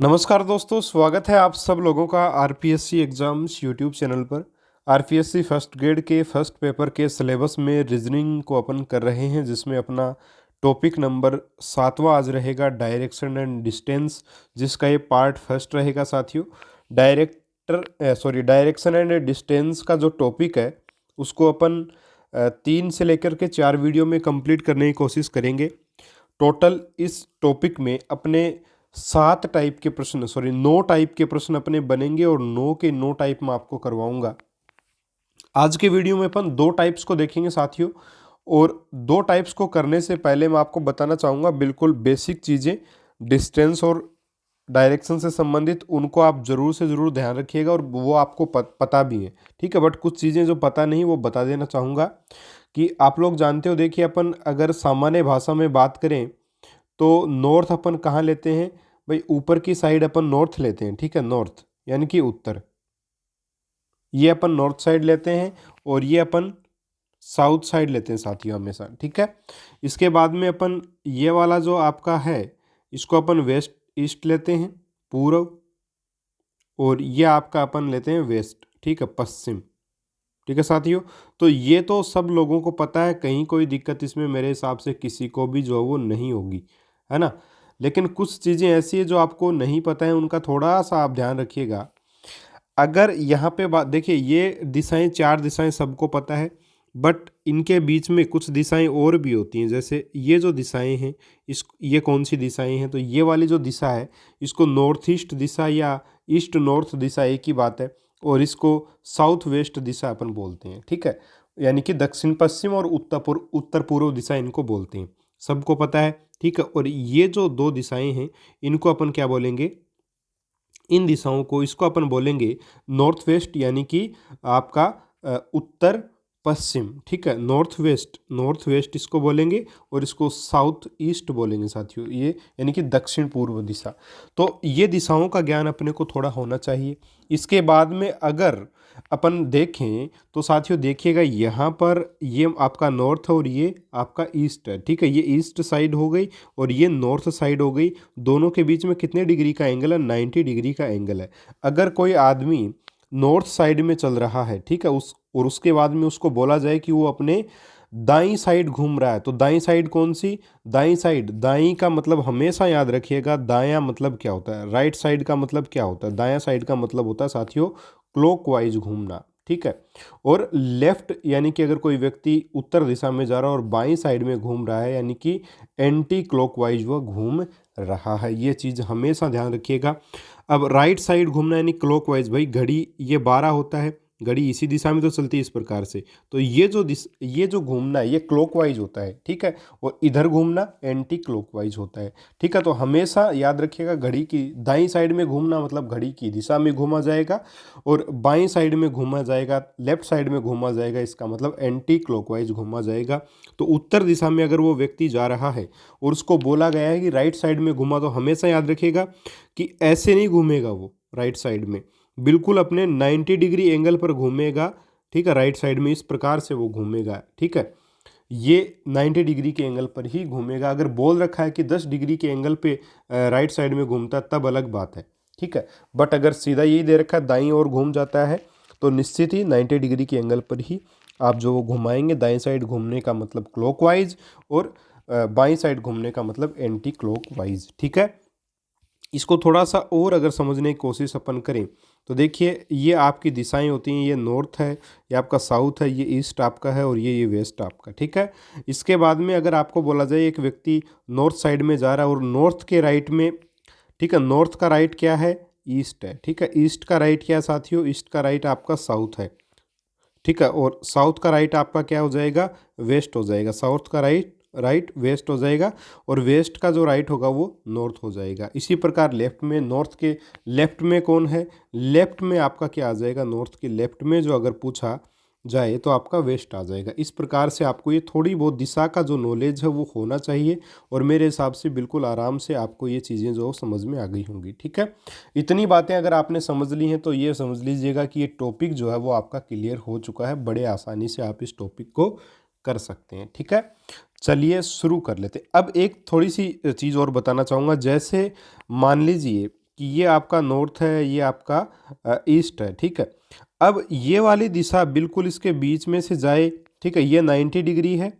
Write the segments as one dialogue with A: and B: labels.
A: नमस्कार दोस्तों, स्वागत है आप सब लोगों का आरपीएससी एग्ज़ाम्स यूट्यूब चैनल पर। आरपीएससी फर्स्ट ग्रेड के फर्स्ट पेपर के सिलेबस में रीजनिंग को अपन कर रहे हैं, जिसमें अपना टॉपिक नंबर 7वां आज रहेगा डायरेक्शन एंड डिस्टेंस, जिसका ये पार्ट फर्स्ट रहेगा साथियों। डायरेक्शन एंड डिस्टेंस का जो टॉपिक है उसको अपन 3 से लेकर के 4 वीडियो में कंप्लीट करने की कोशिश करेंगे। टोटल इस टॉपिक में अपने 9 टाइप के प्रश्न अपने बनेंगे और 9 के 9 टाइप में आपको करवाऊंगा। आज के वीडियो में अपन 2 टाइप्स को देखेंगे साथियों, और 2 टाइप्स को करने से पहले मैं आपको बताना चाहूँगा बिल्कुल बेसिक चीज़ें, डिस्टेंस और डायरेक्शन से संबंधित, उनको आप ज़रूर से ज़रूर ध्यान रखिएगा और वो आपको पता भी है, ठीक है। बट कुछ चीज़ें जो पता नहीं वो बता देना चाहूँगा कि आप लोग जानते हो। देखिए, अपन अगर सामान्य भाषा में बात करें तो नॉर्थ अपन कहाँ लेते हैं भाई? ऊपर की साइड अपन नॉर्थ लेते हैं, ठीक है। नॉर्थ यानी कि उत्तर, ये अपन नॉर्थ साइड लेते हैं, और ये अपन साउथ साइड लेते हैं साथियों हमेशा, ठीक है। इसके बाद में अपन ये वाला जो आपका है इसको अपन वेस्ट ईस्ट लेते हैं, पूर्व, और ये आपका अपन लेते हैं वेस्ट, ठीक है, पश्चिम, ठीक है साथियों। तो ये तो सब लोगों को पता है, कहीं कोई दिक्कत इसमें मेरे हिसाब से किसी को भी जो है वो नहीं होगी, है ना। लेकिन कुछ चीज़ें ऐसी है जो आपको नहीं पता है, उनका थोड़ा सा आप ध्यान रखिएगा। अगर यहाँ पे बात देखिए, ये दिशाएं 4 दिशाएं सबको पता है, बट इनके बीच में कुछ दिशाएं और भी होती हैं। जैसे ये जो दिशाएं हैं, ये कौन सी दिशाएं हैं? तो ये वाली जो दिशा है इसको नॉर्थ ईस्ट दिशा या ईस्ट नॉर्थ दिशा एक ही बात है, और इसको साउथ वेस्ट दिशा अपन बोलते हैं, ठीक है। यानी कि दक्षिण पश्चिम और उत्तर पूर्व दिशा इनको बोलते हैं, सबको पता है, ठीक है। और ये जो 2 दिशाएं हैं इनको अपन क्या बोलेंगे? इन दिशाओं को, इसको अपन बोलेंगे नॉर्थ वेस्ट, यानी कि आपका उत्तर पश्चिम, ठीक है। नॉर्थ वेस्ट इसको बोलेंगे, और इसको साउथ ईस्ट बोलेंगे साथियों, ये यानी कि दक्षिण पूर्व दिशा। तो ये दिशाओं का ज्ञान अपने को थोड़ा होना चाहिए। इसके बाद में अगर अपन देखें तो साथियों देखिएगा, यहाँ पर ये आपका नॉर्थ और ये आपका ईस्ट है, ठीक है। ये ईस्ट साइड हो गई और ये नॉर्थ साइड हो गई। दोनों के बीच में कितने डिग्री का एंगल है? 90 डिग्री का एंगल है। अगर कोई आदमी नॉर्थ साइड में चल रहा है, ठीक है, उसके बाद में उसको बोला जाए कि वो अपने दाईं साइड घूम रहा है, तो दाईं साइड कौन सी? दाईं साइड, दाईं का मतलब हमेशा याद रखिएगा, दायां मतलब क्या होता है? राइट साइड का मतलब क्या होता है? दायां साइड का मतलब होता है साथियों क्लॉकवाइज घूमना, ठीक है। और लेफ्ट यानी कि अगर कोई व्यक्ति उत्तर दिशा में जा रहा है और बाईं साइड में घूम रहा है, यानी कि एंटी क्लॉकवाइज वह घूम रहा है। ये चीज़ हमेशा ध्यान रखिएगा। अब राइट साइड घूमना यानी क्लॉकवाइज, भाई घड़ी ये 12 होता है, घड़ी इसी दिशा में तो चलती है इस प्रकार से, तो ये जो घूमना है ये क्लॉकवाइज होता है, ठीक है। और इधर घूमना एंटी क्लॉकवाइज होता है, ठीक है। तो हमेशा याद रखिएगा, घड़ी की दाईं साइड में घूमना मतलब घड़ी की दिशा में घूमा जाएगा, और बाईं साइड में घूमा जाएगा, लेफ्ट साइड में घूमा जाएगा, इसका मतलब एंटी क्लॉकवाइज घूमा जाएगा। तो उत्तर दिशा में अगर वो व्यक्ति जा रहा है और उसको बोला गया है कि राइट साइड में घूमा, तो हमेशा याद रखिएगा कि ऐसे नहीं घूमेगा वो राइट साइड में, बिल्कुल अपने 90 डिग्री एंगल पर घूमेगा, ठीक है। राइट साइड में इस प्रकार से वो घूमेगा, ठीक है। ये 90 डिग्री के एंगल पर ही घूमेगा। अगर बोल रखा है कि 10 डिग्री के एंगल पे राइट साइड में घूमता है, तब अलग बात है, ठीक है। बट अगर सीधा यही दे रखा है दाईं ओर घूम जाता है, तो निश्चित ही 90 डिग्री के एंगल पर ही आप जो वो घुमाएंगे। दाईं साइड घूमने का मतलब क्लॉकवाइज, और बाईं साइड घूमने का मतलब एंटी क्लॉकवाइज, ठीक है। इसको थोड़ा सा और अगर समझने की कोशिश अपन करें तो देखिए, ये आपकी दिशाएं होती हैं, ये नॉर्थ है, ये आपका साउथ है, ये ईस्ट आपका है, और ये वेस्ट आपका, ठीक है। इसके बाद में अगर आपको बोला जाए एक व्यक्ति नॉर्थ साइड में जा रहा है और नॉर्थ के राइट में, ठीक है, नॉर्थ का राइट क्या है? ईस्ट है, ठीक है। ईस्ट का राइट क्या है साथियों? ईस्ट का राइट आपका साउथ है, ठीक है। और साउथ का राइट आपका क्या हो जाएगा? वेस्ट हो जाएगा। साउथ का राइट राइट वेस्ट हो जाएगा, और वेस्ट का जो राइट होगा वो नॉर्थ हो जाएगा। इसी प्रकार लेफ्ट में, नॉर्थ के लेफ्ट में कौन है? लेफ्ट में आपका क्या आ जाएगा? नॉर्थ के लेफ्ट में जो अगर पूछा जाए तो आपका वेस्ट आ जाएगा। इस प्रकार से आपको ये थोड़ी बहुत दिशा का जो नॉलेज है वो होना चाहिए, और मेरे हिसाब से बिल्कुल आराम से आपको ये चीज़ें जो समझ में आ गई होंगी, ठीक है। इतनी बातें अगर आपने समझ ली हैं तो ये समझ लीजिएगा कि ये टॉपिक जो है वो आपका क्लियर हो चुका है। बड़े आसानी से आप इस टॉपिक को कर सकते हैं, ठीक है। चलिए शुरू कर लेते हैं। अब एक थोड़ी सी चीज़ और बताना चाहूँगा। जैसे मान लीजिए कि ये आपका नॉर्थ है, ये आपका ईस्ट है, ठीक है। अब ये वाली दिशा बिल्कुल इसके बीच में से जाए, ठीक है, ये 90 डिग्री है,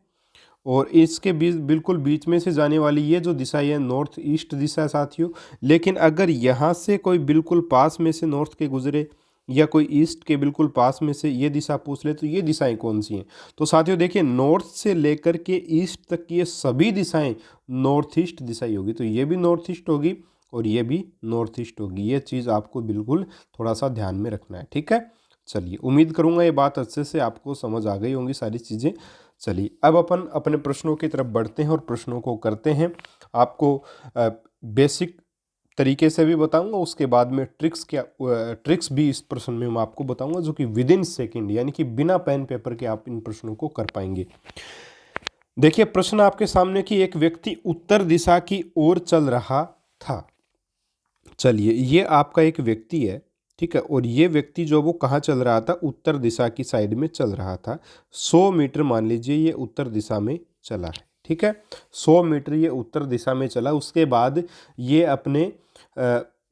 A: और इसके बीच बिल्कुल बीच में से जाने वाली ये जो दिशा है नॉर्थ ईस्ट दिशा है साथियों। लेकिन अगर यहाँ से कोई बिल्कुल पास में से नॉर्थ के गुजरे या कोई ईस्ट के बिल्कुल पास में से ये दिशा पूछ ले तो ये दिशाएं कौन सी हैं? तो साथियों देखिए, नॉर्थ से लेकर के ईस्ट तक ये सभी दिशाएं नॉर्थ ईस्ट दिशा ही होगी। तो ये भी नॉर्थ ईस्ट होगी और ये भी नॉर्थ ईस्ट होगी। ये चीज़ आपको बिल्कुल थोड़ा सा ध्यान में रखना है, ठीक है। चलिए, उम्मीद करूँगा ये बात अच्छे से आपको समझ आ गई होंगी सारी चीज़ें। चलिए, अब अपन अपने प्रश्नों की तरफ बढ़ते हैं और प्रश्नों को करते हैं। आपको बेसिक तरीके से भी बताऊंगा, उसके बाद में ट्रिक्स भी इस प्रश्न में मैं आपको बताऊंगा, जो कि विद इन सेकेंड यानी कि बिना पेन पेपर के आप इन प्रश्नों को कर पाएंगे। देखिए, प्रश्न आपके सामने कि एक व्यक्ति उत्तर दिशा की ओर चल रहा था। चलिए, ये आपका एक व्यक्ति है, ठीक है, और ये व्यक्ति जो वो कहाँ चल रहा था? उत्तर दिशा की साइड में चल रहा था। 100 मीटर मान लीजिए ये उत्तर दिशा में चला है, ठीक है। 100 मीटर ये उत्तर दिशा में चला, उसके बाद ये अपने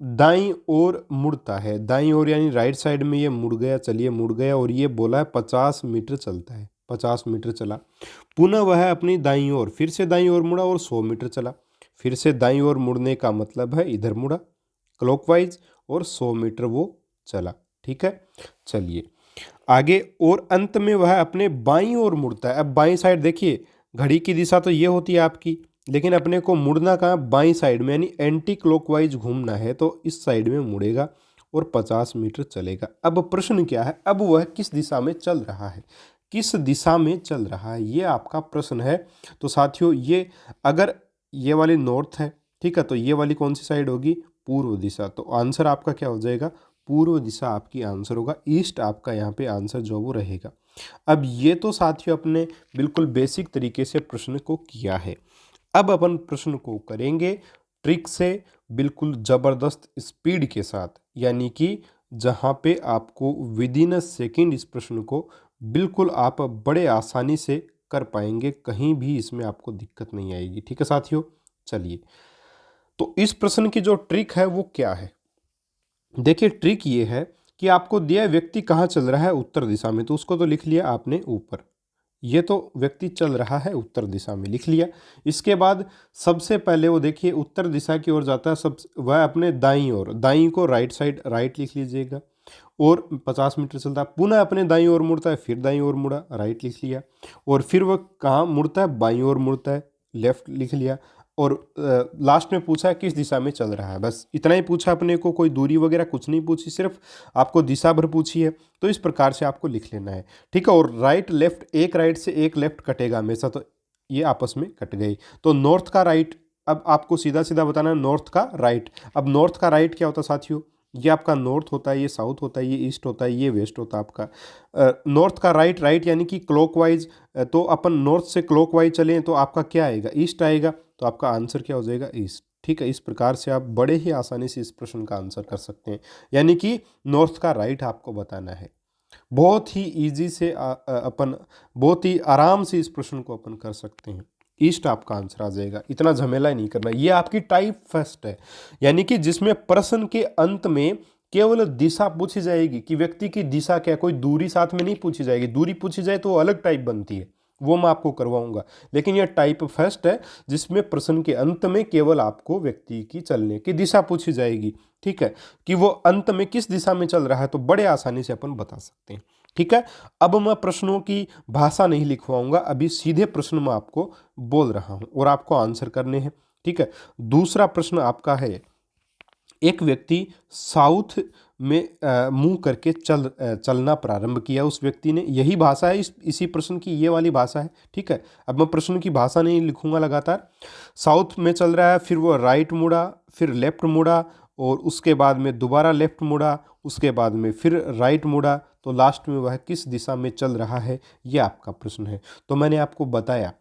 A: दाईं ओर मुड़ता है। दाईं ओर यानी राइट साइड में ये मुड़ गया। चलिए, मुड़ गया और ये बोला है 50 मीटर चलता है। 50 मीटर चला, पुनः वह अपनी दाईं ओर फिर से दाईं ओर मुड़ा और 100 मीटर चला। फिर से दाईं ओर मुड़ने का मतलब है इधर मुड़ा क्लॉकवाइज और 100 मीटर वो चला, ठीक है। चलिए आगे, और अंत में वह अपने बाईं ओर मुड़ता है। अब बाईं साइड देखिए, घड़ी की दिशा तो ये होती है आपकी, लेकिन अपने को मुड़ना कहाँ? बाईं साइड में, यानी एंटी क्लॉकवाइज घूमना है तो इस साइड में मुड़ेगा और 50 मीटर चलेगा। अब प्रश्न क्या है? अब वह किस दिशा में चल रहा है? किस दिशा में चल रहा है, ये आपका प्रश्न है। तो साथियों, ये अगर ये वाली नॉर्थ है, ठीक है, तो ये वाली कौन सी साइड होगी? पूर्व दिशा। तो आंसर आपका क्या हो जाएगा? पूर्व दिशा आपकी आंसर होगा। ईस्ट आपका यहाँ पे आंसर जो वो रहेगा। अब ये तो साथियों अपने बिल्कुल बेसिक तरीके से प्रश्न को किया है। अब अपन प्रश्न को करेंगे ट्रिक से, बिल्कुल ज़बरदस्त स्पीड के साथ, यानी कि जहाँ पे आपको विद इन अ सेकेंड इस प्रश्न को बिल्कुल आप बड़े आसानी से कर पाएंगे, कहीं भी इसमें आपको दिक्कत नहीं आएगी, ठीक है साथियों। चलिए, तो इस प्रश्न की जो ट्रिक है वो क्या है? देखिए, ट्रिक ये है कि आपको दिया व्यक्ति कहाँ चल रहा है? उत्तर दिशा में, तो उसको तो लिख लिया आपने ऊपर। ये तो व्यक्ति चल रहा है उत्तर दिशा में, लिख लिया। इसके बाद सबसे पहले वो देखिए उत्तर दिशा की ओर जाता है, सब वह अपने दाईं ओर, दाईं को राइट साइड राइट लिख लीजिएगा, और 50 मीटर चलता है, पुनः अपने दाईं ओर मुड़ता है, फिर दाईं ओर मुड़ा, राइट लिख लिया, और फिर वह कहाँ मुड़ता है? बाईं ओर मुड़ता है, लेफ्ट लिख लिया, और लास्ट में पूछा है किस दिशा में चल रहा है। बस इतना ही पूछा अपने को, कोई दूरी वगैरह कुछ नहीं पूछी, सिर्फ आपको दिशा भर पूछी है। तो इस प्रकार से आपको लिख लेना है, ठीक है। और राइट लेफ्ट, एक राइट से एक लेफ्ट कटेगा हमेशा, तो ये आपस में कट गई। तो नॉर्थ का राइट, अब आपको सीधा सीधा बताना है नॉर्थ का राइट। अब नॉर्थ का राइट क्या होता है साथियों? ये आपका नॉर्थ होता है, ये साउथ होता है, ये ईस्ट होता है, ये वेस्ट होता है आपका। नॉर्थ का राइट, राइट यानी कि क्लॉकवाइज, तो अपन नॉर्थ से क्लॉकवाइज चलें तो आपका क्या आएगा? ईस्ट आएगा। तो आपका आंसर क्या हो जाएगा? ईस्ट, ठीक है। इस प्रकार से आप बड़े ही आसानी से इस प्रश्न का आंसर कर सकते हैं, यानी कि नॉर्थ का राइट आपको बताना है। बहुत ही ईजी से अपन बहुत ही आराम से इस प्रश्न को अपन कर सकते हैं। ईस्ट आपका आंसर आ जाएगा, इतना झमेला ही नहीं करना। ये आपकी टाइप फर्स्ट है, यानी कि जिसमें प्रश्न के अंत में केवल दिशा पूछी जाएगी कि व्यक्ति की दिशा क्या, कोई दूरी साथ में नहीं पूछी जाएगी। दूरी पूछी जाए तो अलग टाइप बनती है, वो मैं आपको करवाऊंगा। लेकिन यह टाइप फर्स्ट है, जिसमें प्रश्न के अंत में केवल आपको व्यक्ति की चलने की दिशा पूछी जाएगी, ठीक है, कि वो अंत में किस दिशा में चल रहा है, तो बड़े आसानी से अपन बता सकते हैं, ठीक है। अब मैं प्रश्नों की भाषा नहीं लिखवाऊंगा, अभी सीधे प्रश्न मैं आपको बोल रहा हूं और आपको आंसर करने हैं, ठीक है। दूसरा प्रश्न आपका है, एक व्यक्ति साउथ में मुंह करके चलना प्रारंभ किया। उस व्यक्ति ने, यही भाषा है इसी प्रश्न की, ये वाली भाषा है, ठीक है। अब मैं प्रश्न की भाषा नहीं लिखूंगा लगातार। साउथ में चल रहा है, फिर वो राइट मुड़ा, फिर लेफ्ट मुड़ा, और उसके बाद में दोबारा लेफ्ट मुड़ा, उसके बाद में फिर राइट मुड़ा, तो लास्ट में वह किस दिशा में चल रहा है, ये आपका प्रश्न है। तो मैंने आपको बताया,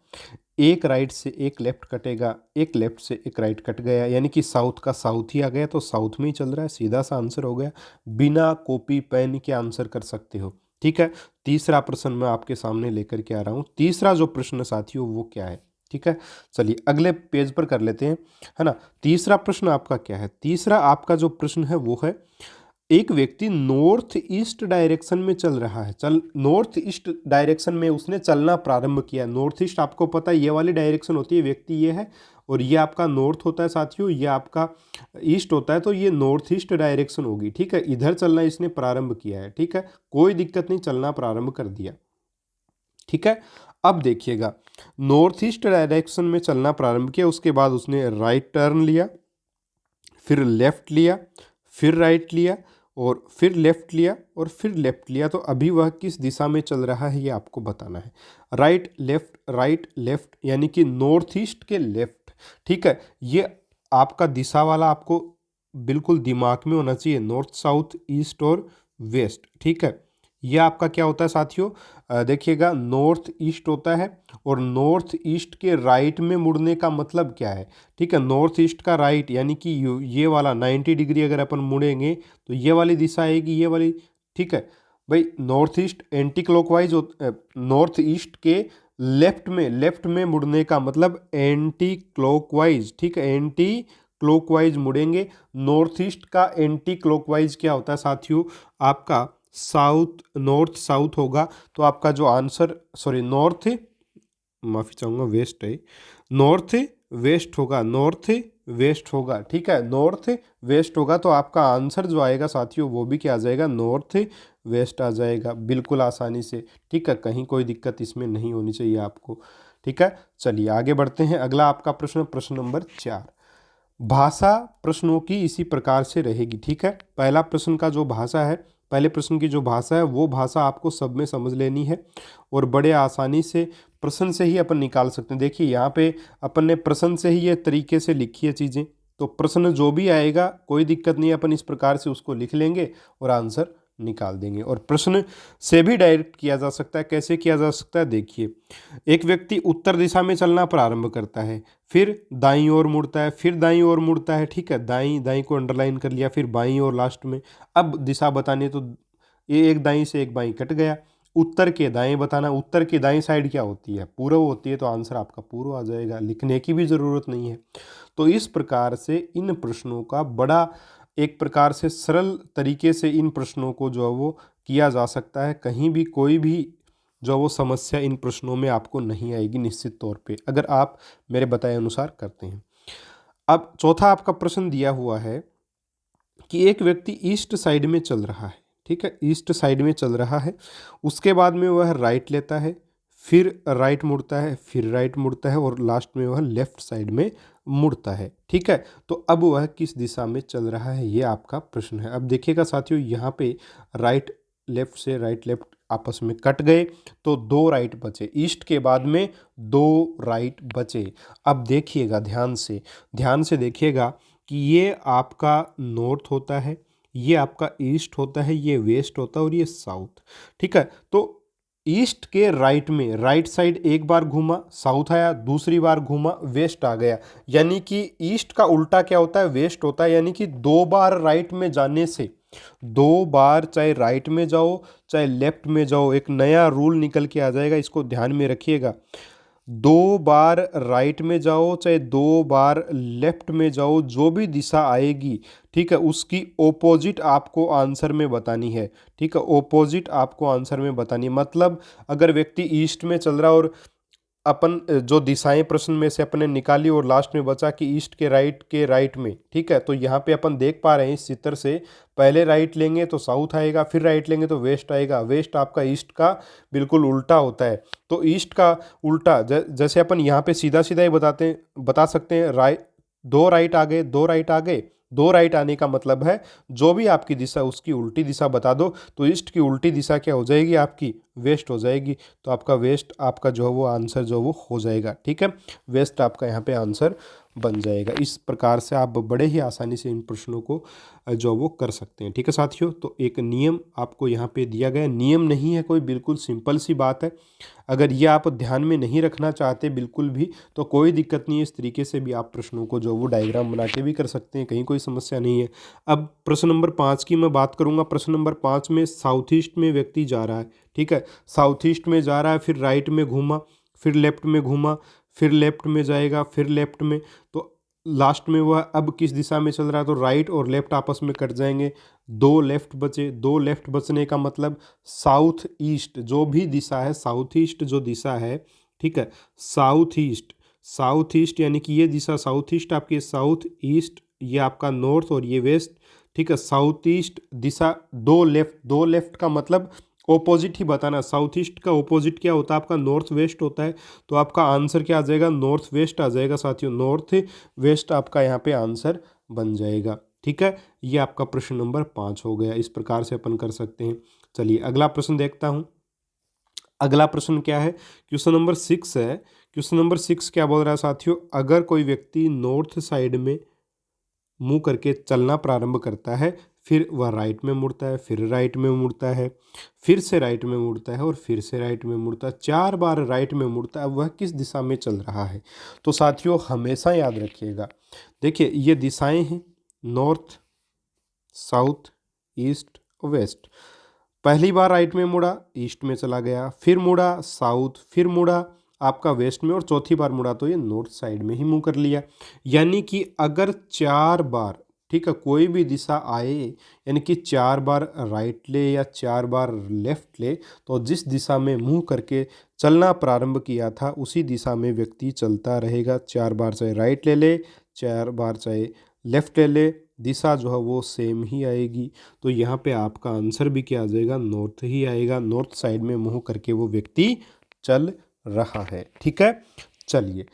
A: एक राइट से एक लेफ्ट कटेगा, एक लेफ्ट से एक राइट कट गया, यानी कि साउथ का साउथ ही आ गया, तो साउथ में ही चल रहा है, सीधा सा आंसर हो गया। बिना कॉपी पेन के आंसर कर सकते हो, ठीक है। तीसरा प्रश्न मैं आपके सामने लेकर के आ रहा हूँ। तीसरा जो प्रश्न साथियों वो क्या है? ठीक है, चलिए अगले पेज पर कर लेते हैं, है ना। तीसरा प्रश्न आपका क्या है? तीसरा आपका जो प्रश्न है वो है, एक व्यक्ति नॉर्थ ईस्ट डायरेक्शन में चल रहा है, नॉर्थ ईस्ट डायरेक्शन में उसने चलना प्रारंभ किया। नॉर्थ ईस्ट आपको पता है ये वाली डायरेक्शन होती है, व्यक्ति ये है और ये आपका नॉर्थ होता है साथियों, ये आपका ईस्ट होता है, तो ये नॉर्थ ईस्ट डायरेक्शन होगी। ठीक है, इधर चलना इसने प्रारंभ किया है। ठीक है, कोई दिक्कत नहीं, चलना प्रारंभ कर दिया। ठीक है, अब देखिएगा, नॉर्थ ईस्ट डायरेक्शन में चलना प्रारंभ किया, उसके बाद उसने राइट टर्न लिया, फिर लेफ्ट लिया, फिर राइट लिया और फिर लेफ्ट लिया और फिर लेफ्ट लिया। तो अभी वह किस दिशा में चल रहा है ये आपको बताना है। राइट लेफ्ट यानी कि नॉर्थ ईस्ट के लेफ्ट। ठीक है, ये आपका दिशा वाला आपको बिल्कुल दिमाग में होना चाहिए, नॉर्थ साउथ ईस्ट और वेस्ट। ठीक है, ये आपका क्या होता है साथियों, देखिएगा नॉर्थ ईस्ट होता है और नॉर्थ ईस्ट के राइट में मुड़ने का मतलब क्या है। ठीक है, नॉर्थ ईस्ट का राइट यानी कि ये वाला 90 डिग्री अगर अपन मुड़ेंगे तो ये वाली दिशा आएगी, ये वाली। ठीक है भाई, north east anti clockwise, north east के लेफ्ट में मुड़ने का मतलब एंटी क्लॉकवाइज। ठीक है, एंटी क्लॉकवाइज मुड़ेंगे। नॉर्थ ईस्ट का एंटी क्लॉकवाइज क्या होता है साथियों, आपका नॉर्थ साउथ होगा। तो आपका जो आंसर, सॉरी नॉर्थ, माफ़ी चाहूँगा, वेस्ट है, नॉर्थ वेस्ट होगा, नॉर्थ वेस्ट होगा। ठीक है, नॉर्थ वेस्ट होगा, तो आपका आंसर जो आएगा साथियों वो भी क्या आ जाएगा, नॉर्थ वेस्ट आ जाएगा, बिल्कुल आसानी से। ठीक है, कहीं कोई दिक्कत इसमें नहीं होनी चाहिए आपको। ठीक है, चलिए आगे बढ़ते हैं। अगला आपका प्रश्न, प्रश्न नंबर 4, भाषा प्रश्नों की इसी प्रकार से रहेगी। ठीक है, पहला प्रश्न का जो भाषा है, पहले प्रश्न की जो भाषा है वो भाषा आपको सब में समझ लेनी है और बड़े आसानी से प्रश्न से ही अपन निकाल सकते हैं। देखिए यहाँ पे अपन ने प्रश्न से ही ये तरीके से लिखी है चीज़ें, तो प्रश्न जो भी आएगा कोई दिक्कत नहीं, अपन इस प्रकार से उसको लिख लेंगे और आंसर निकाल देंगे। और प्रश्न से भी डायरेक्ट किया जा सकता है, कैसे किया जा सकता है, देखिए एक व्यक्ति उत्तर दिशा में चलना प्रारंभ करता है, फिर दाईं ओर मुड़ता है, फिर दाईं ओर मुड़ता है। ठीक है, दाईं को अंडरलाइन कर लिया, फिर बाईं ओर लास्ट में। अब दिशा बतानी है तो ये एक दाईं से एक बाईं कट गया। उत्तर के दाएं बताना, उत्तर की दाईं साइड क्या होती है, पूर्व होती है, तो आंसर आपका पूर्व आ जाएगा, लिखने की भी ज़रूरत नहीं है। तो इस प्रकार से इन प्रश्नों का बड़ा एक प्रकार से सरल तरीके से इन प्रश्नों को जो है वो किया जा सकता है। कहीं भी कोई भी जो वो समस्या इन प्रश्नों में आपको नहीं आएगी निश्चित तौर पे, अगर आप मेरे बताए अनुसार करते हैं। अब चौथा आपका प्रश्न दिया हुआ है कि एक व्यक्ति ईस्ट साइड में चल रहा है। ठीक है, ईस्ट साइड में चल रहा है, उसके बाद में वह राइट लेता है, फिर राइट मुड़ता है, फिर राइट मुड़ता है और लास्ट में वह लेफ्ट साइड में मुड़ता है। ठीक है, तो अब वह किस दिशा में चल रहा है ये आपका प्रश्न है। अब देखिएगा साथियों, यहाँ पे राइट लेफ्ट से राइट लेफ्ट आपस में कट गए तो दो राइट बचे, ईस्ट के बाद में दो राइट बचे। अब देखिएगा ध्यान से देखिएगा कि ये आपका नॉर्थ होता है, ये आपका ईस्ट होता है, ये वेस्ट होता है और ये साउथ। ठीक है, तो ईस्ट के राइट में राइट साइड एक बार घूमा, साउथ आया, दूसरी बार घूमा, वेस्ट आ गया। यानी कि ईस्ट का उल्टा क्या होता है, वेस्ट होता है। यानी कि दो बार राइट में जाने से, दो बार चाहे राइट में जाओ चाहे लेफ्ट में जाओ, एक नया रूल निकल के आ जाएगा, इसको ध्यान में रखिएगा। दो बार राइट में जाओ चाहे दो बार लेफ्ट में जाओ, जो भी दिशा आएगी, ठीक है, उसकी ओपोजिट आपको आंसर में बतानी है। ठीक है, ओपोजिट आपको आंसर में बतानी है। मतलब अगर व्यक्ति ईस्ट में चल रहा है और अपन जो दिशाएं प्रश्न में से अपने निकाली और लास्ट में बचा कि ईस्ट के राइट में, ठीक है, तो यहाँ पे अपन देख पा रहे हैं इस चित्र से, पहले राइट लेंगे तो साउथ आएगा, फिर राइट लेंगे तो वेस्ट आएगा। वेस्ट आपका ईस्ट का बिल्कुल उल्टा होता है। तो ईस्ट का उल्टा जैसे अपन यहाँ पे सीधा सीधा ही बता सकते हैं, दो राइट आ गए, दो राइट आ गए, दो राइट आने का मतलब है जो भी आपकी दिशा उसकी उल्टी दिशा बता दो। तो ईस्ट की उल्टी दिशा क्या हो जाएगी, आपकी वेस्ट हो जाएगी। तो आपका वेस्ट आपका जो है वो आंसर जो वो हो जाएगा। ठीक है, वेस्ट आपका यहाँ पे आंसर बन जाएगा। इस प्रकार से आप बड़े ही आसानी से इन प्रश्नों को जो वो कर सकते हैं। ठीक है साथियों, तो एक नियम आपको यहाँ पे दिया गया, नियम नहीं है कोई, बिल्कुल सिंपल सी बात है। अगर ये आप ध्यान में नहीं रखना चाहते बिल्कुल भी तो कोई दिक्कत नहीं है, इस तरीके से भी आप प्रश्नों को जो वो डायग्राम बना के भी कर सकते हैं, कहीं कोई समस्या नहीं है। अब प्रश्न नंबर 5 की मैं बात करूँगा। प्रश्न नंबर 5 में साउथ ईस्ट में व्यक्ति जा रहा है। ठीक है, साउथ ईस्ट में जा रहा है, फिर राइट में घूमा, फिर लेफ्ट में घूमा, फिर लेफ्ट में जाएगा, फिर लेफ्ट में, तो लास्ट में वह अब किस दिशा में चल रहा है, तो राइट और लेफ्ट आपस में कट जाएंगे, दो लेफ्ट बचे। दो लेफ्ट बचने का मतलब साउथ ईस्ट जो भी दिशा है, साउथ ईस्ट जो दिशा है, ठीक है, साउथ ईस्ट, साउथ ईस्ट यानी कि ये दिशा साउथ ईस्ट आपकी, साउथ ईस्ट ये आपका नॉर्थ और ये वेस्ट, ठीक है। साउथ ईस्ट दिशा, दो लेफ्ट, दो लेफ्ट का मतलब ऑपोजिट ही बताना। साउथ ईस्ट का ऑपोजिट क्या होता है आपका, नॉर्थ वेस्ट होता है। तो आपका आंसर क्या आ जाएगा, नॉर्थ वेस्ट आ जाएगा साथियों, नॉर्थ वेस्ट आपका यहाँ पे आंसर बन जाएगा, ठीक है। ये आपका प्रश्न नंबर 5 हो गया। इस प्रकार से अपन कर सकते हैं। चलिए अगला प्रश्न देखता हूँ। अगला प्रश्न क्या है, क्वेश्चन नंबर 6 है। क्वेश्चन नंबर 6 क्या बोल रहा है साथियों, अगर कोई व्यक्ति नॉर्थ साइड में मुंह करके चलना प्रारंभ करता है, फिर वह राइट में मुड़ता है, फिर राइट में मुड़ता है, फिर से राइट में मुड़ता है और फिर से राइट में मुड़ता है, 4 बार राइट में मुड़ता है, वह किस दिशा में चल रहा है। तो साथियों हमेशा याद रखिएगा, देखिए ये दिशाएं हैं, नॉर्थ, साउथ, ईस्ट, वेस्ट। पहली बार राइट में मुड़ा, ईस्ट में चला गया, फिर मुड़ा साउथ, फिर मुड़ा आपका वेस्ट में, और चौथी बार मुड़ा तो ये नॉर्थ साइड में ही मुंह कर लिया। यानी कि अगर 4 बार, ठीक है, कोई भी दिशा आए, यानी कि 4 बार राइट ले या 4 बार लेफ्ट ले, तो जिस दिशा में मुंह करके चलना प्रारंभ किया था उसी दिशा में व्यक्ति चलता रहेगा। 4 बार चाहे राइट ले ले, 4 बार चाहे लेफ्ट ले ले, दिशा जो है वो सेम ही आएगी। तो यहाँ पे आपका आंसर भी क्या आ जाएगा, नॉर्थ ही आएगा। नॉर्थ साइड में मुंह करके वो व्यक्ति चल रहा है, ठीक है। चलिए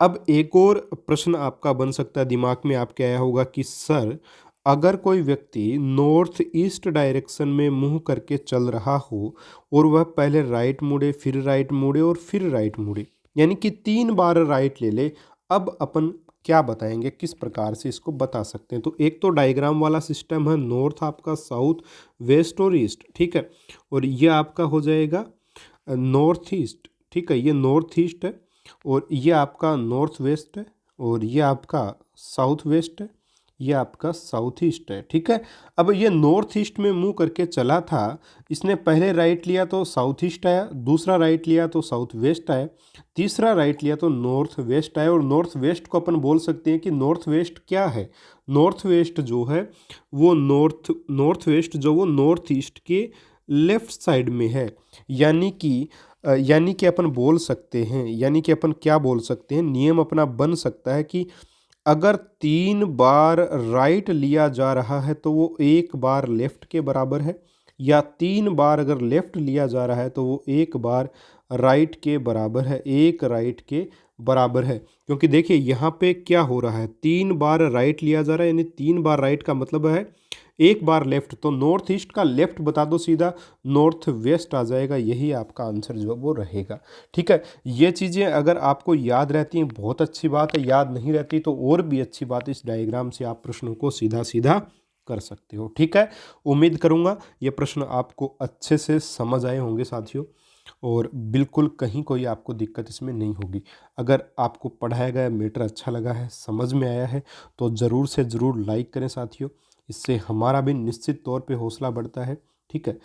A: अब एक और प्रश्न आपका बन सकता है, दिमाग में आपके आया होगा कि सर अगर कोई व्यक्ति नॉर्थ ईस्ट डायरेक्शन में मुंह करके चल रहा हो और वह पहले राइट मुड़े, फिर राइट मुड़े और फिर राइट मुड़े, यानी कि 3 बार राइट ले ले, अब अपन क्या बताएंगे, किस प्रकार से इसको बता सकते हैं। तो एक तो डायग्राम वाला सिस्टम है, नॉर्थ आपका, साउथ, वेस्ट और ईस्ट, ठीक है, और ये आपका हो जाएगा नॉर्थ ईस्ट, ठीक है, ये नॉर्थ ईस्ट है, और ये आपका नॉर्थ वेस्ट है, और ये आपका साउथ वेस्ट है, ये आपका साउथ ईस्ट है, ठीक है। अब ये नॉर्थ ईस्ट में मुंह करके चला था, इसने पहले राइट लिया तो साउथ ईस्ट आया, दूसरा राइट लिया तो साउथ वेस्ट आया, तीसरा राइट लिया तो नॉर्थ वेस्ट आया। और नॉर्थ वेस्ट को अपन बोल सकते हैं कि नॉर्थ वेस्ट क्या है, नॉर्थ वेस्ट जो है वो नॉर्थ वेस्ट जो वो नॉर्थ ईस्ट के लेफ्ट साइड में है। यानी कि अपन बोल सकते हैं, यानी कि अपन क्या बोल सकते हैं, नियम अपना बन सकता है कि अगर 3 बार राइट लिया जा रहा है तो वो 1 बार लेफ्ट के बराबर है, या 3 बार अगर लेफ्ट लिया जा रहा है तो वो 1 बार राइट के बराबर है, एक राइट के बराबर है। क्योंकि देखिए यहाँ पे क्या हो रहा है, 3 बार राइट लिया जा रहा है, यानी 3 बार राइट का मतलब है 1 बार लेफ्ट, तो नॉर्थ ईस्ट का लेफ्ट बता दो सीधा, नॉर्थ वेस्ट आ जाएगा, यही आपका आंसर जो वो रहेगा, ठीक है। ये चीज़ें अगर आपको याद रहती हैं बहुत अच्छी बात है, याद नहीं रहती तो और भी अच्छी बात, इस डायग्राम से आप प्रश्नों को सीधा सीधा कर सकते हो, ठीक है। उम्मीद करूँगा ये प्रश्न आपको अच्छे से समझ आए होंगे साथियों, और बिल्कुल कहीं कोई आपको दिक्कत इसमें नहीं होगी। अगर आपको पढ़ाया गया मैटर अच्छा लगा है, समझ में आया है, तो ज़रूर से ज़रूर लाइक करें साथियों, इससे हमारा भी निश्चित तौर पे हौसला बढ़ता है, ठीक है।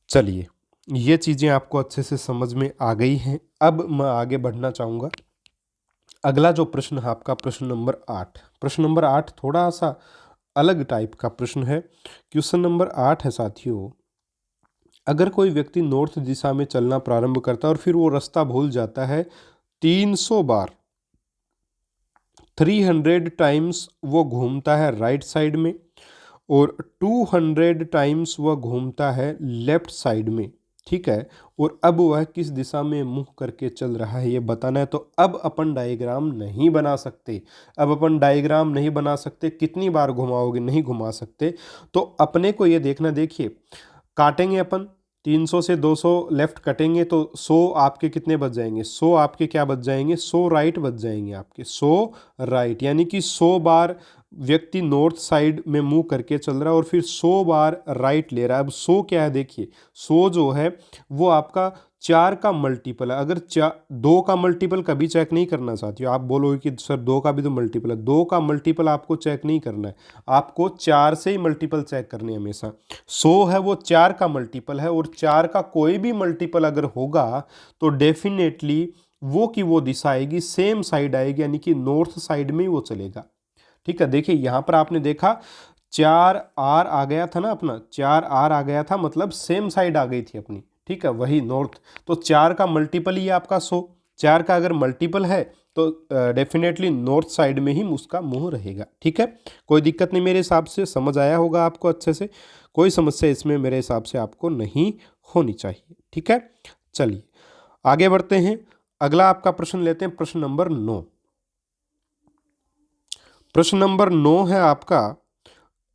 A: चलिए ये चीज़ें आपको अच्छे से समझ में आ गई हैं। अब मैं आगे बढ़ना चाहूँगा। अगला जो प्रश्न है आपका प्रश्न नंबर 8। प्रश्न नंबर 8 थोड़ा सा अलग टाइप का प्रश्न है। क्वेश्चन नंबर 8 है साथियों, अगर कोई व्यक्ति नॉर्थ दिशा में चलना प्रारंभ करता है और फिर वो रास्ता भूल जाता है 300 बार, 300 टाइम्स वो घूमता है राइट साइड में, और 200 टाइम्स वह घूमता है लेफ्ट साइड में, ठीक है, और अब वह किस दिशा में मुंह करके चल रहा है ये बताना है। तो अब अपन डायग्राम नहीं बना सकते, अब अपन डायग्राम नहीं बना सकते, कितनी बार घुमाओगे, नहीं घुमा सकते। तो अपने को ये देखना, देखिए काटेंगे अपन 300 से 200 लेफ्ट कटेंगे तो 100 आपके कितने बच जाएंगे, 100 आपके क्या बच जाएंगे, 100 राइट बच जाएंगे आपके, 100 राइट, यानी कि 100 बार व्यक्ति नॉर्थ साइड में मूव करके चल रहा है और फिर 100 बार राइट ले रहा है। अब 100 क्या है, देखिए 100 जो है वो आपका 4 का मल्टीपल है। अगर 2 का मल्टीपल कभी चेक नहीं करना साथियों, आप बोलोगे कि सर 2 का भी तो मल्टीपल है, 2 का मल्टीपल आपको चेक नहीं करना है, आपको 4 से ही मल्टीपल चेक करनी है हमेशा। 100 है वो 4 का मल्टीपल है, और 4 का कोई भी मल्टीपल अगर होगा तो डेफिनेटली वो की वो दिशा आएगी, सेम साइड आएगी, यानी कि नॉर्थ साइड में ही वो चलेगा। ठीक है, देखिए यहाँ पर आपने देखा 4R आ गया था ना, अपना 4R आ गया था, मतलब सेम साइड आ गई थी अपनी। ठीक है, वही नॉर्थ, तो 4 का मल्टीपल ही आपका 100, 4 का अगर मल्टीपल है तो डेफिनेटली नॉर्थ साइड में ही उसका मुंह रहेगा। ठीक है, कोई दिक्कत नहीं, मेरे हिसाब से समझ आया होगा आपको अच्छे से, कोई समस्या इसमें मेरे हिसाब से आपको नहीं होनी चाहिए। ठीक है, चलिए आगे बढ़ते हैं, अगला आपका प्रश्न लेते हैं, प्रश्न नंबर 9। प्रश्न नंबर 9 है आपका,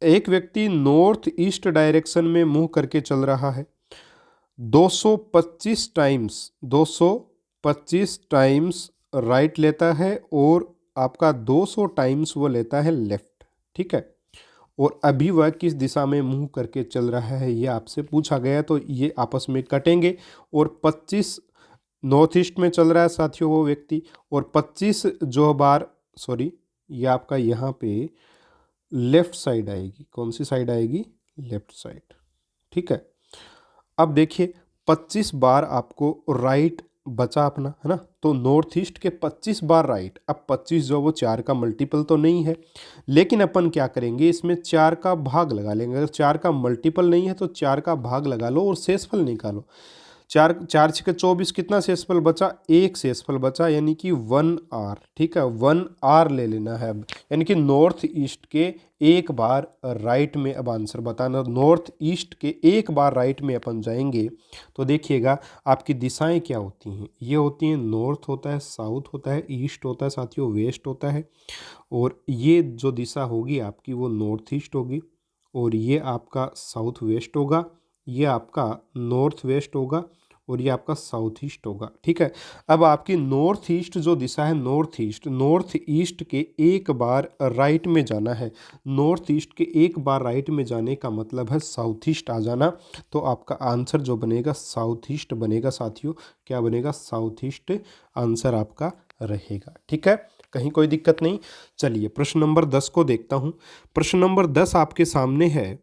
A: एक व्यक्ति नॉर्थ ईस्ट डायरेक्शन में मुंह करके चल रहा है, 225 टाइम्स राइट लेता है और आपका 200 टाइम्स वो लेता है लेफ्ट। ठीक है, और अभी वह किस दिशा में मुंह करके चल रहा है ये आपसे पूछा गया, तो ये आपस में कटेंगे। और 25 नॉर्थ ईस्ट में चल रहा है साथियों वो व्यक्ति, और 25 जो बार, सॉरी ये आपका यहाँ पे लेफ्ट साइड आएगी, कौन सी साइड आएगी, लेफ्ट साइड। ठीक है, अब देखिए 25 बार आपको राइट बचा अपना, है ना, तो नॉर्थ ईस्ट के 25 बार राइट। अब 25 जो वो 4 का मल्टीपल तो नहीं है, लेकिन अपन क्या करेंगे, इसमें 4 का भाग लगा लेंगे। अगर 4 का मल्टीपल नहीं है तो 4 का भाग लगा लो और शेषफल निकालो। 4×6=24, कितना शेषफल बचा, एक शेषफल बचा, यानी कि 1R। ठीक है, 1R ले लेना है अब, यानी कि नॉर्थ ईस्ट के एक बार राइट में। अब आंसर बताना, नॉर्थ ईस्ट के एक बार राइट में अपन जाएंगे तो देखिएगा आपकी दिशाएं क्या होती हैं, ये होती हैं नॉर्थ होता है, साउथ होता है, ईस्ट होता है साथियों, वेस्ट होता है। और ये जो दिशा होगी आपकी वो नॉर्थ ईस्ट होगी, और ये आपका साउथ वेस्ट होगा, ये आपका नॉर्थ वेस्ट होगा, और ये आपका साउथ ईस्ट होगा। ठीक है, अब आपकी नॉर्थ ईस्ट जो दिशा है, नॉर्थ ईस्ट के एक बार राइट में जाना है। नॉर्थ ईस्ट के एक बार राइट में जाने का मतलब है साउथ ईस्ट आ जाना, तो आपका आंसर जो बनेगा साउथ ईस्ट बनेगा साथियों। क्या बनेगा, साउथ ईस्ट आंसर आपका रहेगा। ठीक है, कहीं कोई दिक्कत नहीं। चलिए प्रश्न नंबर 10 को देखता हूँ। प्रश्न नंबर 10 आपके सामने है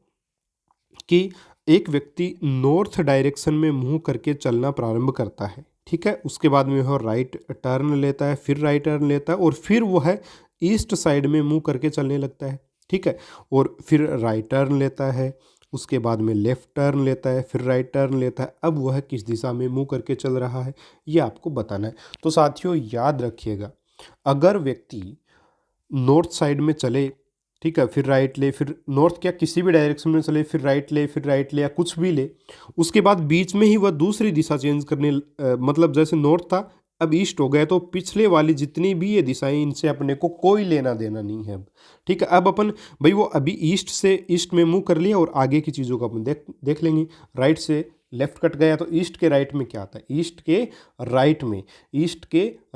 A: कि एक व्यक्ति नॉर्थ डायरेक्शन में मुंह करके चलना प्रारंभ करता है। ठीक है, उसके बाद में वह राइट टर्न लेता है, फिर राइट टर्न लेता है, और फिर वह ईस्ट साइड में मुंह करके चलने लगता है। ठीक है, और फिर राइट टर्न लेता है, उसके बाद में लेफ्ट टर्न लेता है, फिर राइट टर्न लेता है। अब वह किस दिशा में मुंह करके चल रहा है ये आपको बताना है। तो साथियों याद रखिएगा, अगर व्यक्ति नॉर्थ साइड में चले, ठीक है, फिर राइट ले, फिर नॉर्थ क्या किसी भी डायरेक्शन में चले, फिर राइट ले, फिर राइट ले, या कुछ भी ले, उसके बाद बीच में ही वह दूसरी दिशा चेंज करने मतलब जैसे नॉर्थ था अब ईस्ट हो गया, तो पिछले वाली जितनी भी ये दिशाएं, इनसे अपने को कोई लेना देना नहीं है अब। ठीक है, अब अपन भाई वो अभी ईस्ट से ईस्ट में मूव कर लिया, और आगे की चीज़ों को अपन देख लेंगे। राइट से लेफ्ट कट गया तो ईस्ट के राइट में क्या आता है, ईस्ट के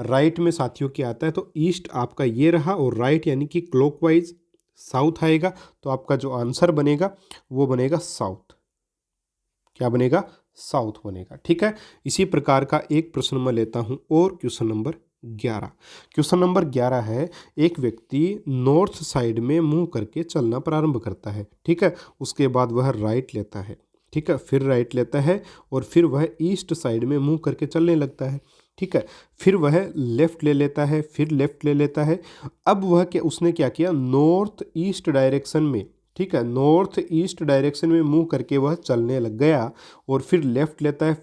A: राइट में साथियों क्या आता है, तो ईस्ट आपका ये रहा, और राइट यानी कि क्लॉकवाइज साउथ आएगा, तो आपका जो आंसर बनेगा वो बनेगा साउथ। क्या बनेगा, साउथ बनेगा। ठीक है, इसी प्रकार का एक प्रश्न मैं लेता हूं, और क्वेश्चन नंबर 11। क्वेश्चन नंबर 11 है, एक व्यक्ति नॉर्थ साइड में मुंह करके चलना प्रारंभ करता है। ठीक है, उसके बाद वह राइट लेता है, ठीक है, फिर राइट लेता है, और फिर वह ईस्ट साइड में मुंह करके चलने लगता है। ठीक है, फिर वह लेफ़्ट ले लेता है, फिर लेफ़्ट ले लेता है। अब वह क्या, उसने क्या किया, नॉर्थ ईस्ट डायरेक्शन में, ठीक है, नॉर्थ ईस्ट डायरेक्शन में मुंह करके वह चलने लग गया, और फिर लेफ़्ट लेता है,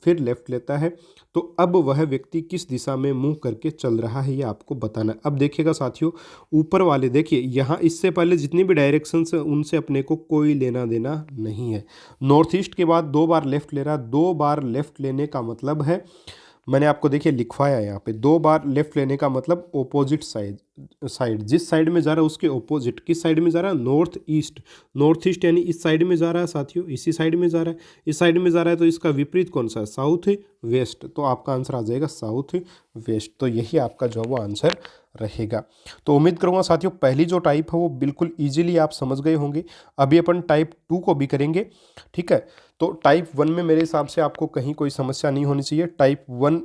A: फिर लेफ़्ट लेता है। तो अब वह व्यक्ति किस दिशा में मुंह करके चल रहा है ये आपको बताना है। अब देखिएगा साथियों, ऊपर वाले देखिए, यहाँ इससे पहले जितनी भी डायरेक्शंस है उनसे अपने को कोई लेना देना नहीं है। नॉर्थ ईस्ट के बाद 2 बार लेफ़्ट ले रहा, 2 बार लेफ़्ट लेने का मतलब है, मैंने आपको देखिए लिखवाया यहाँ पे, 2 बार लेफ्ट लेने का मतलब ओपोजिट साइड जिस साइड में जा रहा है उसके ओपोजिट, किस साइड में जा रहा है, नॉर्थ ईस्ट यानी इस साइड में जा रहा है साथियों, इसी साइड में जा रहा है, इस साइड में जा रहा है, तो इसका विपरीत कौन सा है, साउथ वेस्ट। तो आपका आंसर आ जाएगा साउथ वेस्ट। तो यही आपका जो वो आंसर रहेगा। तो उम्मीद करूंगा साथियों पहली जो टाइप है वो बिल्कुल ईजिली आप समझ गए होंगे। अभी अपन टाइप 2 को भी करेंगे। ठीक है, तो टाइप 1 में मेरे हिसाब से आपको कहीं कोई समस्या नहीं होनी चाहिए। टाइप 1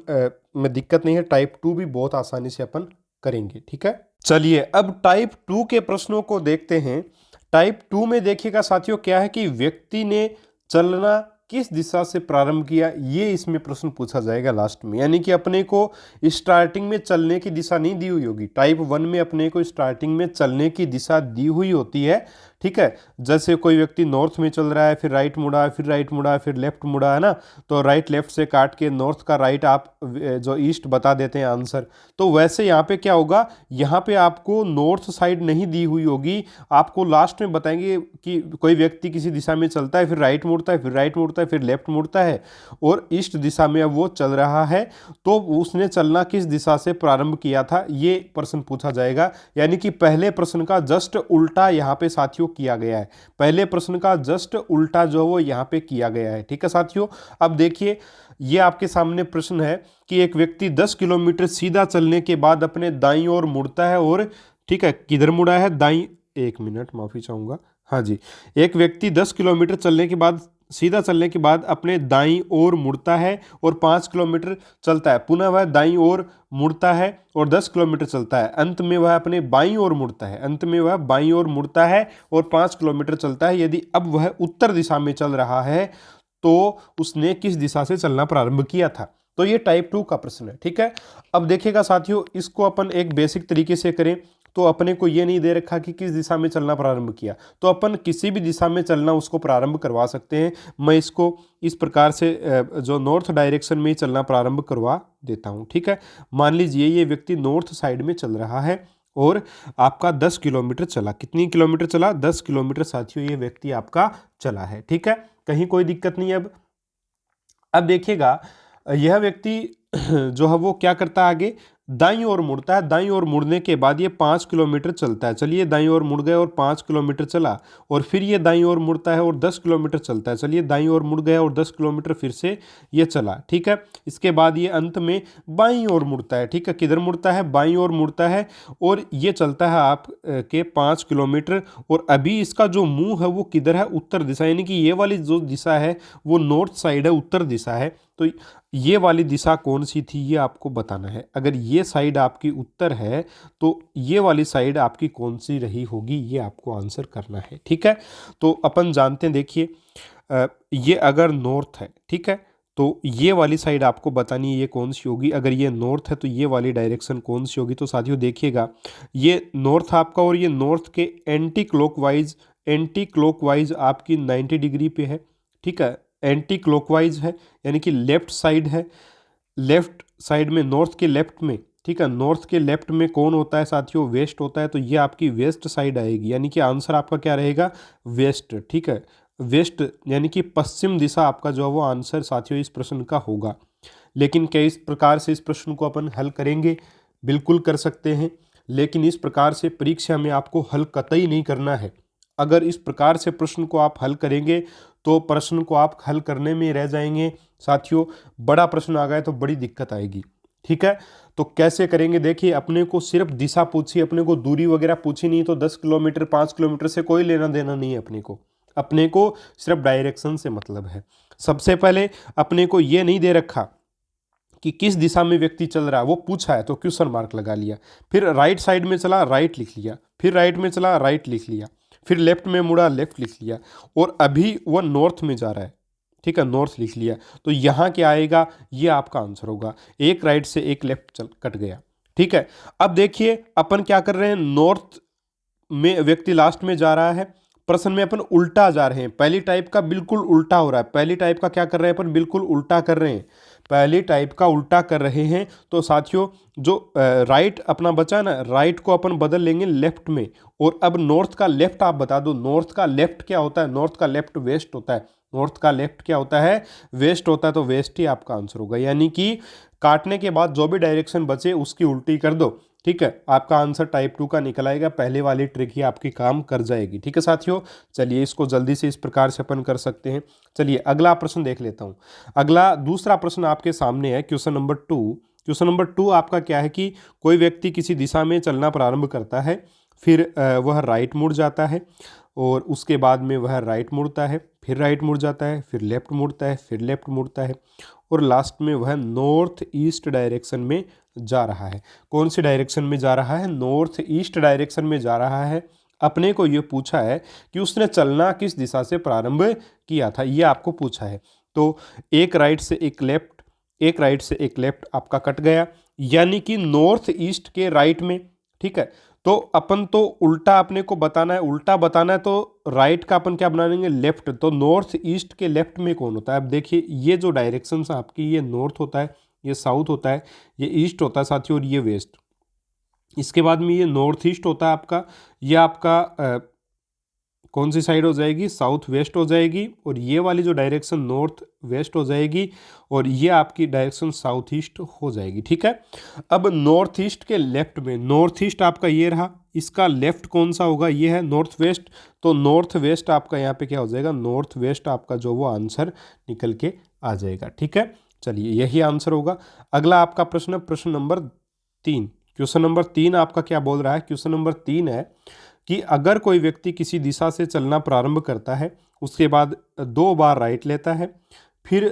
A: में दिक्कत नहीं है, टाइप 2 भी बहुत आसानी से अपन करेंगे। ठीक है, चलिए अब टाइप 2 के प्रश्नों को देखते हैं। टाइप 2 में देखिएगा साथियों क्या है कि व्यक्ति ने चलना किस दिशा से प्रारंभ किया, ये इसमें प्रश्न पूछा जाएगा लास्ट में। यानी कि अपने को स्टार्टिंग में चलने की दिशा नहीं दी हुई होगी। टाइप 1 में अपने को स्टार्टिंग में चलने की दिशा दी हुई होती है, ठीक है। जैसे कोई व्यक्ति नॉर्थ में चल रहा है, फिर राइट मुड़ा, फिर राइट मुड़ा, फिर लेफ्ट मुड़ा, है ना। तो राइट लेफ्ट से काट के नॉर्थ का राइट आप जो ईस्ट बता देते हैं आंसर। तो वैसे यहाँ पे क्या होगा, यहाँ पे आपको नॉर्थ साइड नहीं दी हुई होगी, आपको लास्ट में बताएंगे कि कोई व्यक्ति किसी दिशा में चलता है, फिर राइट मुड़ता है, फिर राइट मुड़ता है, फिर लेफ्ट मुड़ता है और ईस्ट दिशा में अब वो चल रहा है, तो उसने चलना किस दिशा से प्रारंभ किया था, ये प्रश्न पूछा जाएगा। यानी कि पहले प्रश्न का जस्ट उल्टा यहाँ पे साथियों किया गया है। पहले प्रश्न का जस्ट उल्टा जो है वो यहाँ पे किया गया है, ठीक है साथियों। अब देखिए, ये आपके सामने प्रश्न है कि एक व्यक्ति 10 किलोमीटर सीधा चलने के बाद अपने दाईं ओर मुड़ता है और, ठीक है, किधर मुड़ा है, दाईं, एक मिनट माफी चाहूंगा, हाँ जी। एक व्यक्ति 10 किलोमीटर चलने के बाद, सीधा चलने के बाद अपने दाईं ओर मुड़ता है और 5 किलोमीटर चलता है। पुनः वह दाईं ओर मुड़ता है और 10 किलोमीटर चलता है। अंत में वह अपने बाईं ओर मुड़ता है, अंत में वह बाईं ओर मुड़ता है और 5 किलोमीटर चलता है। यदि अब वह उत्तर दिशा में चल रहा है तो उसने किस दिशा से चलना प्रारंभ किया था। तो ये टाइप 2 का प्रश्न है, ठीक है। अब देखिएगा साथियों, इसको अपन एक बेसिक तरीके से करें तो अपने को ये नहीं दे रखा कि किस दिशा में चलना प्रारंभ किया, तो अपन किसी भी दिशा में चलना उसको प्रारंभ करवा सकते हैं। मैं इसको इस प्रकार से जो नॉर्थ डायरेक्शन में चलना प्रारंभ करवा देता हूँ, ठीक है। मान लीजिए ये व्यक्ति नॉर्थ साइड में चल रहा है और आपका 10 किलोमीटर चला। कितनी किलोमीटर चला, 10 किलोमीटर साथियों ये व्यक्ति आपका चला है, ठीक है। कहीं कोई दिक्कत नहीं है। अब देखिएगा, यह व्यक्ति जो है वो क्या करता है, आगे दाईं ओर मुड़ता है। दाईं ओर मुड़ने के बाद ये 5 किलोमीटर चलता है। चलिए दाईं ओर मुड़ गए और 5 किलोमीटर चला, और फिर ये दाईं ओर मुड़ता है और 10 किलोमीटर चलता है। चलिए दाईं ओर मुड़ गया और 10 किलोमीटर फिर से ये चला, ठीक है। इसके बाद ये अंत में बाईं ओर मुड़ता है, ठीक है। किधर मुड़ता है, बाईं ओर मुड़ता है और ये चलता है आप के 5 किलोमीटर। और अभी इसका जो मुंह है वो किधर है, उत्तर दिशा, यानी कि ये वाली जो दिशा है वो नॉर्थ साइड है, उत्तर दिशा है। तो ये वाली दिशा कौन सी थी ये आपको बताना है। अगर ये साइड आपकी उत्तर है तो ये वाली साइड आपकी कौन सी रही होगी, ये आपको आंसर करना है, ठीक है। तो अपन जानते हैं, देखिए ये अगर नॉर्थ है, ठीक है, तो ये वाली साइड आपको बतानी है ये कौन सी होगी। अगर ये नॉर्थ है तो ये वाली डायरेक्शन कौन सी होगी। तो साथियों देखिएगा, ये नॉर्थ आपका, और ये नॉर्थ के एंटी क्लॉकवाइज आपकी 90 डिग्री पे है, ठीक है। एंटी क्लॉकवाइज है यानी कि लेफ्ट साइड है। लेफ्ट साइड में नॉर्थ के लेफ्ट में, ठीक है, नॉर्थ के लेफ्ट में कौन होता है साथियों, वेस्ट होता है। तो ये आपकी वेस्ट साइड आएगी, यानी कि आंसर आपका क्या रहेगा, वेस्ट, ठीक है। वेस्ट यानी कि पश्चिम दिशा आपका जो है वो आंसर साथियों इस प्रश्न का होगा। लेकिन किस प्रकार से इस प्रश्न को अपन हल करेंगे, बिल्कुल कर सकते हैं, लेकिन इस प्रकार से परीक्षा में आपको हल कतई नहीं करना है। अगर इस प्रकार से प्रश्न को आप हल करेंगे तो प्रश्न को आप हल करने में रह जाएंगे साथियों। बड़ा प्रश्न आ गया तो बड़ी दिक्कत आएगी, ठीक है। तो कैसे करेंगे, देखिए, अपने को सिर्फ दिशा पूछी, अपने को दूरी वगैरह पूछी नहीं। तो 10 किलोमीटर 5 किलोमीटर से कोई लेना देना नहीं है अपने को सिर्फ डायरेक्शन से मतलब है। सबसे पहले अपने को ये नहीं दे रखा कि किस दिशा में व्यक्ति चल रहा है, वो पूछा है तो क्वेश्चन मार्क लगा लिया। फिर राइट साइड में चला, राइट लिख लिया। फिर राइट में चला, राइट लिख लिया। फिर लेफ्ट में मुड़ा, लेफ्ट लिख लिया। और अभी वह नॉर्थ में जा रहा है, ठीक है, नॉर्थ लिख लिया। तो यहाँ क्या आएगा, ये आपका आंसर होगा। एक राइट से एक लेफ्ट चल कट गया, ठीक है। अब देखिए अपन क्या कर रहे हैं, नॉर्थ में व्यक्ति लास्ट में जा रहा है, प्रश्न में अपन उल्टा जा रहे हैं। पहली टाइप का बिल्कुल उल्टा हो रहा है। पहली टाइप का क्या कर रहे हैं अपन, बिल्कुल उल्टा कर रहे हैं। पहली टाइप का उल्टा कर रहे हैं। तो साथियों जो राइट अपना बचा ना, राइट को अपन बदल लेंगे लेफ्ट में। और अब नॉर्थ का लेफ्ट आप बता दो, नॉर्थ का लेफ्ट क्या होता है, नॉर्थ का लेफ्ट वेस्ट होता है। नॉर्थ का लेफ्ट क्या होता है, वेस्ट होता है। तो वेस्ट ही आपका आंसर होगा, यानी कि काटने के बाद जो भी डायरेक्शन बचे उसकी उल्टी कर दो, ठीक है। आपका आंसर टाइप 2 का निकल आएगा। पहले वाली ट्रिक ही आपकी काम कर जाएगी, ठीक है साथियों। चलिए इसको जल्दी से इस प्रकार से अपन कर सकते हैं। चलिए अगला प्रश्न देख लेता हूं। अगला दूसरा प्रश्न आपके सामने है, क्वेश्चन नंबर 2। क्वेश्चन नंबर 2 आपका क्या है कि कोई व्यक्ति किसी दिशा में चलना प्रारंभ करता है, फिर वह राइट मुड़ जाता है, और उसके बाद में वह राइट मुड़ता है, फिर राइट मुड़ जाता है, फिर लेफ्ट मुड़ता है, फिर लेफ्ट मुड़ता है, और लास्ट में वह नॉर्थ ईस्ट डायरेक्शन में जा रहा है। कौन सी डायरेक्शन में जा रहा है, नॉर्थ ईस्ट डायरेक्शन में जा रहा है। अपने को ये पूछा है कि उसने चलना किस दिशा से प्रारंभ किया था, ये आपको पूछा है। तो एक राइट से एक लेफ्ट, एक राइट से एक लेफ्ट आपका कट गया, यानी कि नॉर्थ ईस्ट के राइट में। ठीक है, तो अपन तो उल्टा अपने को बताना है, उल्टा बताना है तो राइट का अपन क्या बना लेंगे, लेफ्ट। तो नॉर्थ ईस्ट के लेफ्ट में कौन होता है, अब देखिए ये जो डायरेक्शन है आपकी, ये नॉर्थ होता है, ये साउथ होता है, ये ईस्ट होता है साथियों, और ये वेस्ट। इसके बाद में ये नॉर्थ ईस्ट होता है आपका, ये आपका कौन सी साइड हो जाएगी, साउथ वेस्ट हो जाएगी, और ये वाली जो डायरेक्शन नॉर्थ वेस्ट हो जाएगी, और ये आपकी डायरेक्शन साउथ ईस्ट हो जाएगी। ठीक है, अब नॉर्थ ईस्ट के लेफ्ट में, नॉर्थ ईस्ट आपका ये रहा, इसका लेफ्ट कौन सा होगा, ये है नॉर्थ वेस्ट। तो नॉर्थ वेस्ट आपका यहाँ पे क्या हो जाएगा, नॉर्थ वेस्ट आपका जो वो आंसर निकल के आ जाएगा। ठीक है, चलिए यही आंसर होगा। अगला आपका प्रश्न, प्रश्न नंबर 3। क्वेश्चन नंबर 3 आपका क्या बोल रहा है, क्वेश्चन नंबर 3 है कि अगर कोई व्यक्ति किसी दिशा से चलना प्रारंभ करता है, उसके बाद 2 बार राइट लेता है, फिर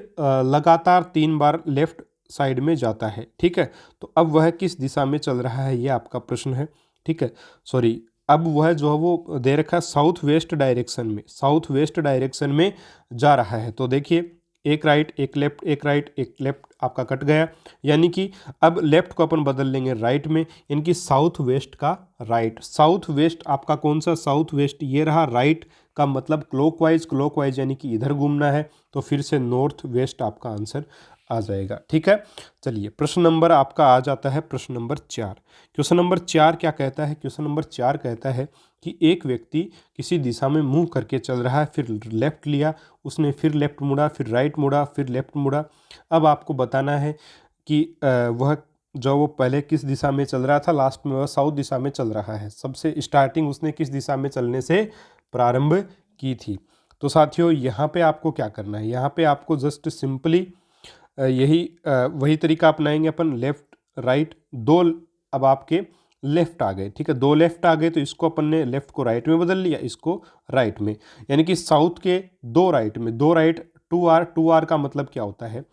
A: लगातार 3 बार लेफ्ट साइड में जाता है। ठीक है, तो अब वह किस दिशा में चल रहा है, ये आपका प्रश्न है। ठीक है, सॉरी, अब वह जो है वो दे रखा है साउथ वेस्ट डायरेक्शन में, साउथ वेस्ट डायरेक्शन में जा रहा है। तो देखिए एक राइट एक लेफ्ट, एक राइट एक लेफ्ट आपका कट गया, यानी कि अब लेफ्ट को अपन बदल लेंगे राइट में, इनकी साउथ वेस्ट का राइट। साउथ वेस्ट आपका कौन सा, साउथ वेस्ट ये रहा, राइट का मतलब क्लॉकवाइज, क्लॉकवाइज यानी कि इधर घूमना है, तो फिर से नॉर्थ वेस्ट आपका आंसर आ जाएगा। ठीक है, चलिए प्रश्न नंबर आपका आ जाता है प्रश्न नंबर 4। क्वेश्चन नंबर 4 क्या कहता है, क्वेश्चन नंबर 4 कहता है कि एक व्यक्ति किसी दिशा में मुंह करके चल रहा है, फिर लेफ्ट लिया उसने, फिर लेफ्ट मुड़ा, फिर राइट मुड़ा, फिर लेफ्ट मुड़ा। अब आपको बताना है कि वह जो वो पहले किस दिशा में चल रहा था, लास्ट में वह साउथ दिशा में चल रहा है। सबसे स्टार्टिंग उसने किस दिशा में चलने से प्रारंभ की थी। तो साथियों यहाँ पे आपको क्या करना है, यहाँ पे आपको जस्ट सिंपली वही तरीका अपनाएंगे अपन, लेफ्ट राइट, दो अब आपके लेफ्ट आ गए। ठीक है, 2 लेफ्ट आ गए, तो इसको अपन ने लेफ्ट को राइट में बदल लिया, इसको राइट में, यानी कि साउथ के 2 राइट में, 2 राइट 2R, 2R का मतलब क्या होता है,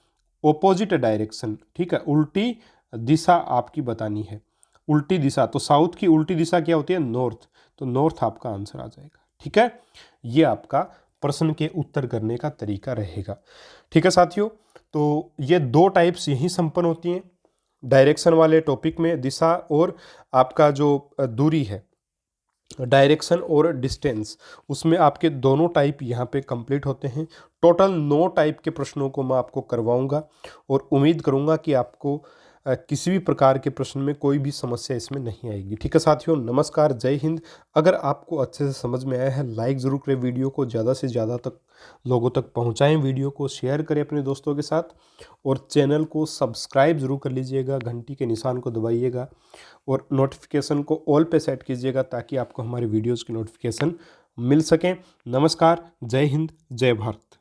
A: ओपोजिट डायरेक्शन। ठीक है, उल्टी दिशा आपकी बतानी है, उल्टी दिशा। तो साउथ की उल्टी दिशा क्या होती है, नॉर्थ, तो नॉर्थ आपका आंसर आ जाएगा। ठीक है, ये आपका प्रश्न के उत्तर करने का तरीका रहेगा। ठीक है साथियों, तो ये 2 टाइप्स यही संपन्न होती हैं डायरेक्शन वाले टॉपिक में, दिशा और आपका जो दूरी है, डायरेक्शन और डिस्टेंस, उसमें आपके दोनों टाइप यहाँ पे कंप्लीट होते हैं। टोटल 9 टाइप के प्रश्नों को मैं आपको करवाऊंगा, और उम्मीद करूंगा कि आपको किसी भी प्रकार के प्रश्न में कोई भी समस्या इसमें नहीं आएगी। ठीक है साथियों, नमस्कार, जय हिंद। अगर आपको अच्छे से समझ में आया है, लाइक ज़रूर करें, वीडियो को ज़्यादा से ज़्यादा तक लोगों तक पहुंचाएं, वीडियो को शेयर करें अपने दोस्तों के साथ, और चैनल को सब्सक्राइब ज़रूर कर लीजिएगा, घंटी के निशान को दबाइएगा, और नोटिफिकेशन को ऑल पे सेट कीजिएगा, ताकि आपको हमारे वीडियोज़ की नोटिफिकेशन मिल सकें। नमस्कार, जय हिंद, जय भारत।